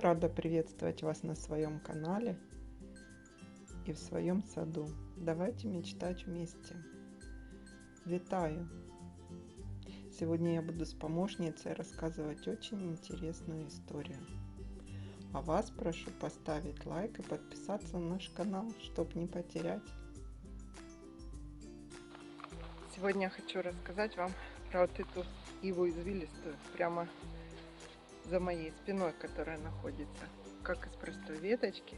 Рада приветствовать вас на своем канале и в своем саду. Давайте мечтать вместе. Витаю! Сегодня я буду с помощницей рассказывать очень интересную историю. А вас прошу поставить лайк и подписаться на наш канал, чтобы не потерять. Сегодня я хочу рассказать вам про вот эту иву извилистую, прямо за моей спиной, которая находится. Как из простой веточки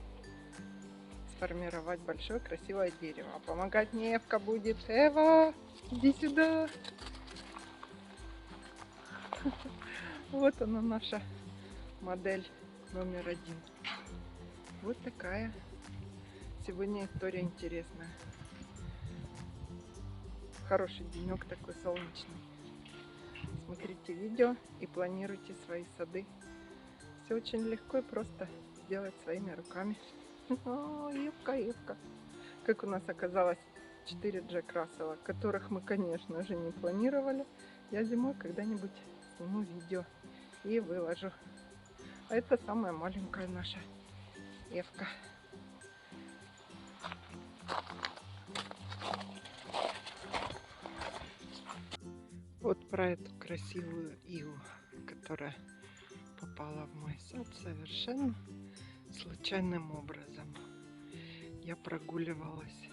сформировать большое красивое дерево. А помогать мне Эвка будет. Эва, иди сюда. Вот она, наша модель номер 1. Вот такая сегодня история интересная. Хороший денек такой солнечный. Смотрите видео и планируйте свои сады. Все очень легко и просто сделать своими руками. О, Евка, Евка. Как у нас оказалось 4 Джек Рассела, которых мы, конечно же, не планировали. Я зимой когда-нибудь сниму видео и выложу. А это самая маленькая наша Евка. Вот про эту красивую иву, которая попала в мой сад совершенно случайным образом. Я прогуливалась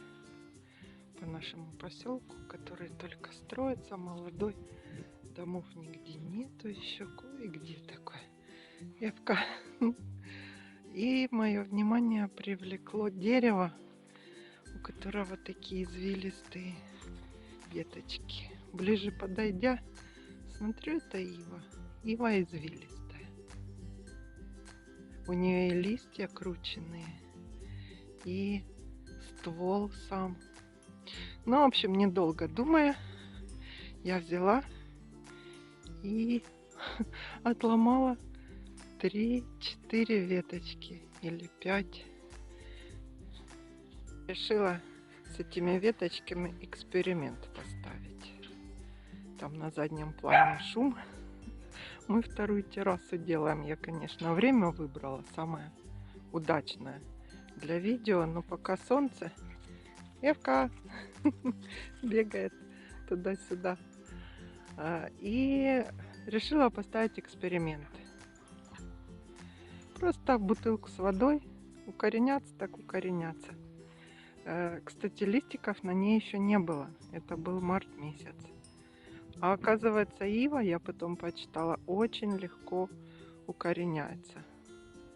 по нашему поселку, который только строится, молодой, домов нигде нету, еще кое-где такое. Евка. И мое внимание привлекло дерево, у которого такие извилистые веточки. Ближе подойдя, смотрю, это ива извилистая. У нее и листья крученные, и ствол сам. Ну, в общем, недолго думая, я взяла и отломала 3-4 веточки или 5. Решила с этими веточками эксперимент поставить. Там на заднем плане шум. Мы вторую террасу делаем. Я, конечно, время выбрала самое удачное для видео, но пока солнце, Евка бегает туда-сюда. И решила поставить эксперимент. Просто бутылку с водой, укореняться так укореняться. Кстати, листиков на ней еще не было. Это был март месяц. А оказывается, ива, я потом почитала, очень легко укореняется.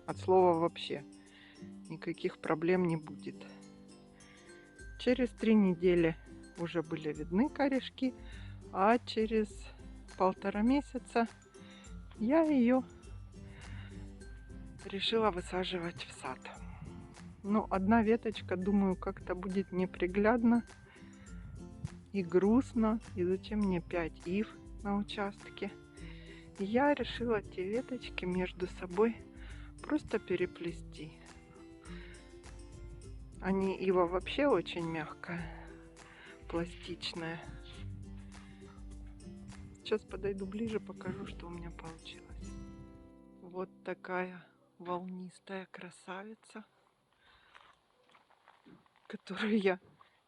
От слова вообще никаких проблем не будет. Через 3 недели уже были видны корешки, а через 1,5 месяца я ее решила высаживать в сад. Ну, одна веточка, думаю, как-то будет неприглядно и грустно. И зачем мне 5 ив на участке? И я решила эти веточки между собой просто переплести. Ива вообще очень мягкая, пластичная. Сейчас подойду ближе, покажу, что у меня получилось. Вот такая волнистая красавица, которую я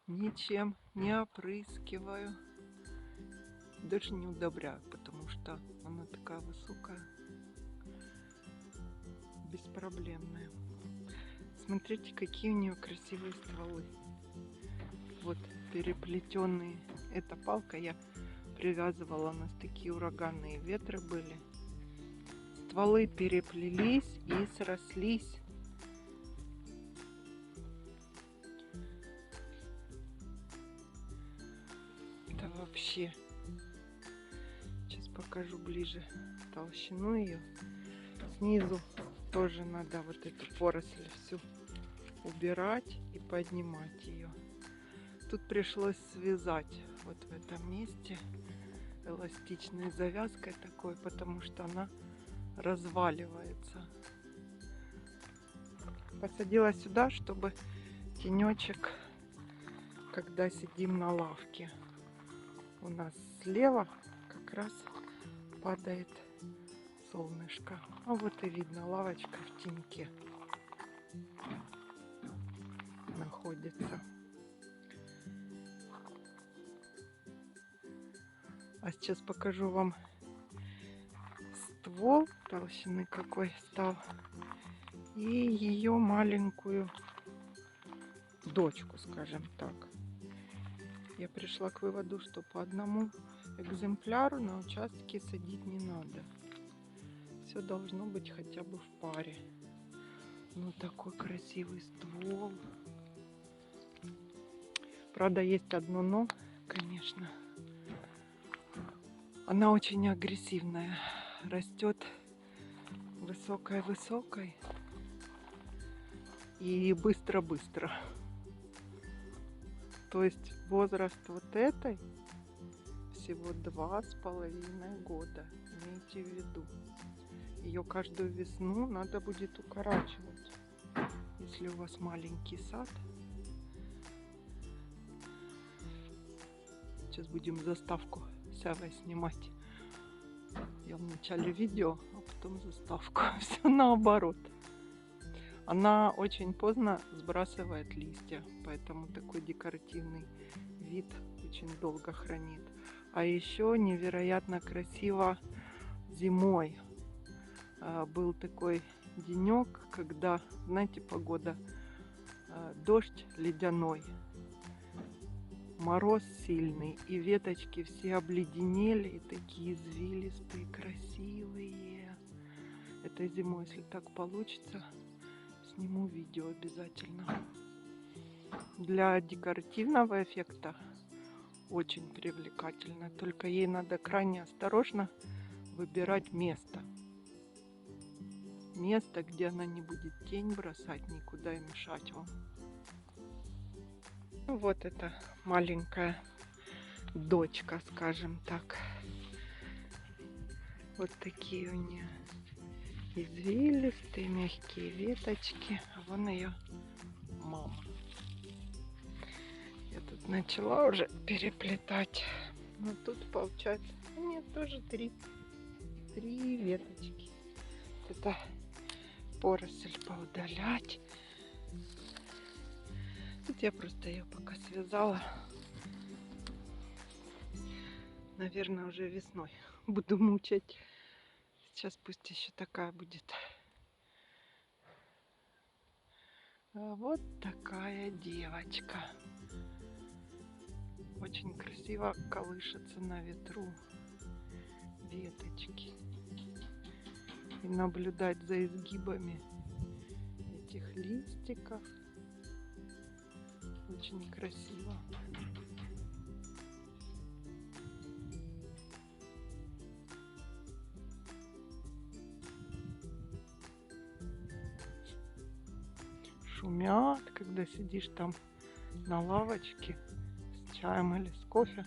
ничем не опрыскиваю, даже не удобряю, потому что она такая высокая, беспроблемная. Смотрите, какие у нее красивые стволы. Вот переплетенные. Эта палка я привязывала, у нас такие ураганные ветры были. Стволы переплелись и срослись. Это вообще. Сейчас покажу ближе толщину ее. Снизу тоже надо вот эту поросль всю убирать и поднимать ее. Тут пришлось связать вот в этом месте эластичной завязкой такой, потому что она разваливается. Посадила сюда, чтобы тенечек, когда сидим на лавке. У нас слева как раз падает солнышко. А вот и видно, лавочка в теньке находится. А сейчас покажу вам ствол толщины какой стал и ее маленькую дочку, скажем так. Я пришла к выводу, что по одному экземпляру на участке садить не надо. Все должно быть хотя бы в паре. Ну, такой красивый ствол. Правда, есть одно но, конечно. Она очень агрессивная. Растет высокой-высокой и быстро-быстро. То есть возраст вот этой всего 2,5 года. Имейте в виду. Ее каждую весну надо будет укорачивать. Если у вас маленький сад. Сейчас будем заставку с Авой снимать. Я в начале видео, а потом заставку. Все наоборот. Она очень поздно сбрасывает листья, поэтому такой декоративный вид очень долго хранит. А еще невероятно красиво зимой. Был такой денек, когда, знаете, погода, дождь ледяной, мороз сильный, и веточки все обледенели, и такие извилистые, красивые. Этой зимой, если так получится, сниму видео обязательно. Для декоративного эффекта очень привлекательно, только ей надо крайне осторожно выбирать место. Место, где она не будет тень бросать никуда и мешать вам. Ну, вот эта маленькая дочка, скажем так. Вот такие у нее извилистые, мягкие веточки. А вон ее мама. Я тут начала уже переплетать. Но тут получается, нет, тоже три веточки. Это поросль поудалять. Тут я просто ее пока связала. Наверное, уже весной буду мучать. Сейчас пусть еще такая будет. А вот такая девочка. Очень красиво колышется на ветру веточки. И наблюдать за изгибами этих листиков очень красиво. Шумят, когда сидишь там на лавочке с чаем или с кофе.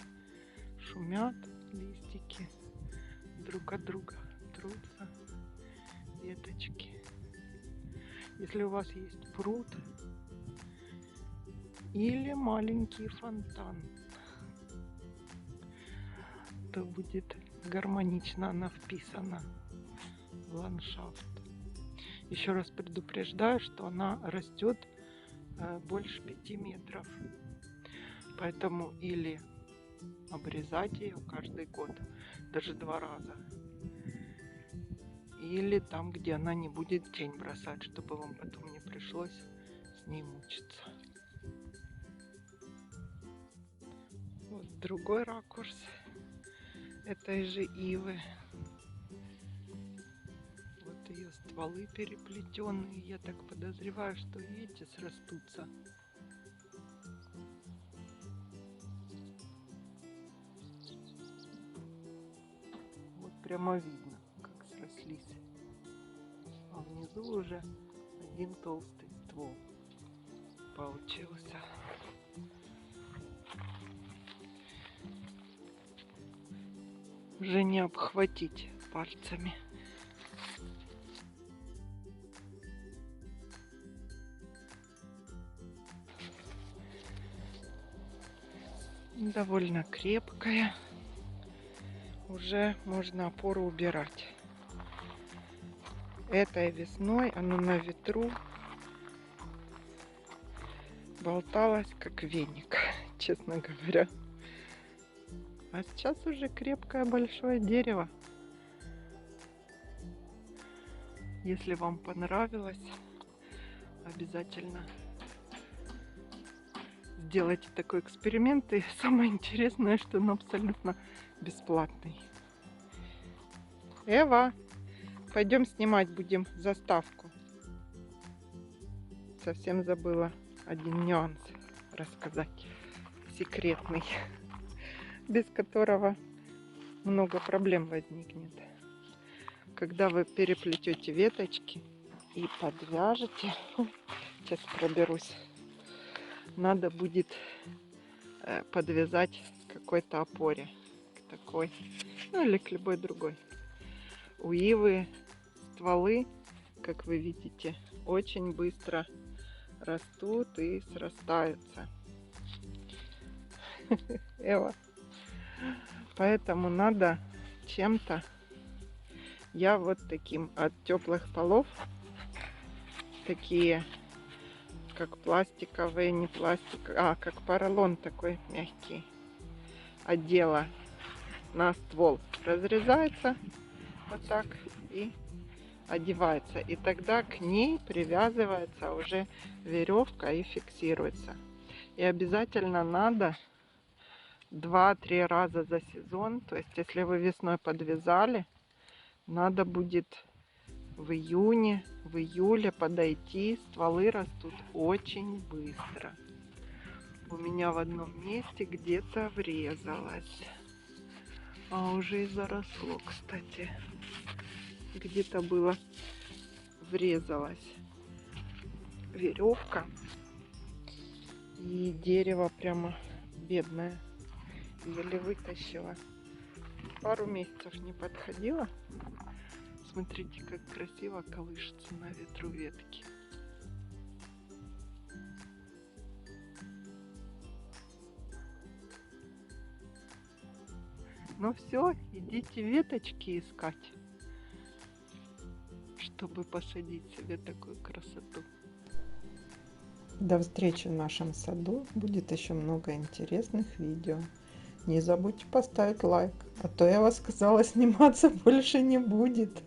Шумят листики, друг от друга трутся веточки. Если у вас есть пруд или маленький фонтан, то будет гармонично она вписана в ландшафт. Еще раз предупреждаю, что она растет больше 5 метров. Поэтому или обрезать ее каждый год, даже 2 раза. Или там, где она не будет тень бросать, чтобы вам потом не пришлось с ней мучиться. Вот другой ракурс этой же ивы. Вот ее стволы переплетенные. Я так подозреваю, что эти срастутся. Вот прямо видно, как срослись. А внизу уже один толстый ствол получился. Уже не обхватить пальцами. Довольно крепкая. Уже можно опору убирать. Этой весной оно на ветру болталось, как веник, честно говоря. А сейчас уже крепкое большое дерево. Если вам понравилось, обязательно сделайте такой эксперимент. И самое интересное, что он абсолютно бесплатный. Эва, пойдем снимать будем заставку. Совсем забыла один нюанс рассказать, секретный, без которого много проблем возникнет. Когда вы переплетете веточки и подвяжете, сейчас проберусь, надо будет подвязать к какой-то опоре, к такой, ну или к любой другой. У ивы стволы, как вы видите, очень быстро растут и срастаются. Эва. Поэтому надо чем-то, я вот таким от теплых полов, такие как пластиковые, не пластик, как поролон такой мягкий, одела на ствол, разрезается вот так и одевается, и тогда к ней привязывается уже веревка и фиксируется. И обязательно надо 2-3 раза за сезон, то есть если вы весной подвязали, надо будет в июне, в июле подойти. Стволы растут очень быстро. У меня в одном месте где-то врезалось, а уже и заросло, кстати. Где-то было врезалась веревка, и дерево прямо бедное, еле вытащила. Пару месяцев не подходила. Смотрите, как красиво колышется на ветру ветки. Ну все, идите веточки искать, чтобы посадить себе такую красоту. До встречи в нашем саду. Будет еще много интересных видео. Не забудьте поставить лайк, а то я вас сказала, сниматься больше не будет.